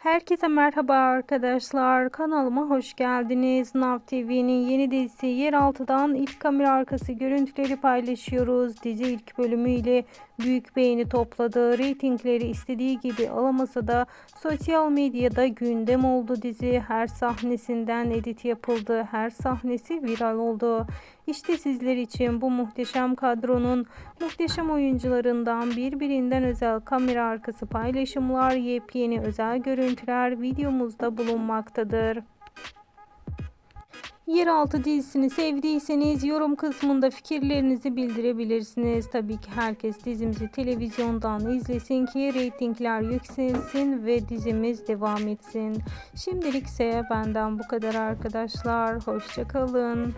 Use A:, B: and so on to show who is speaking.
A: Herkese merhaba arkadaşlar. Kanalıma hoş geldiniz. Nav TV'nin yeni dizisi Yeraltı'dan ilk kamera arkası görüntüleri paylaşıyoruz. Dizi ilk bölümüyle büyük beğeni topladı. Reytingleri istediği gibi alamasa da sosyal medyada gündem oldu dizi. Her sahnesinden edit yapıldı. Her sahnesi viral oldu. İşte sizler için bu muhteşem kadronun muhteşem oyuncularından birbirinden özel kamera arkası paylaşımlar, yepyeni özel görüntüler videomuzda bulunmaktadır. Yeraltı dizisini sevdiyseniz yorum kısmında fikirlerinizi bildirebilirsiniz. Tabii ki herkes dizimizi televizyondan izlesin ki reytingler yükselsin ve dizimiz devam etsin. Şimdilik ise benden bu kadar arkadaşlar. Hoşça kalın.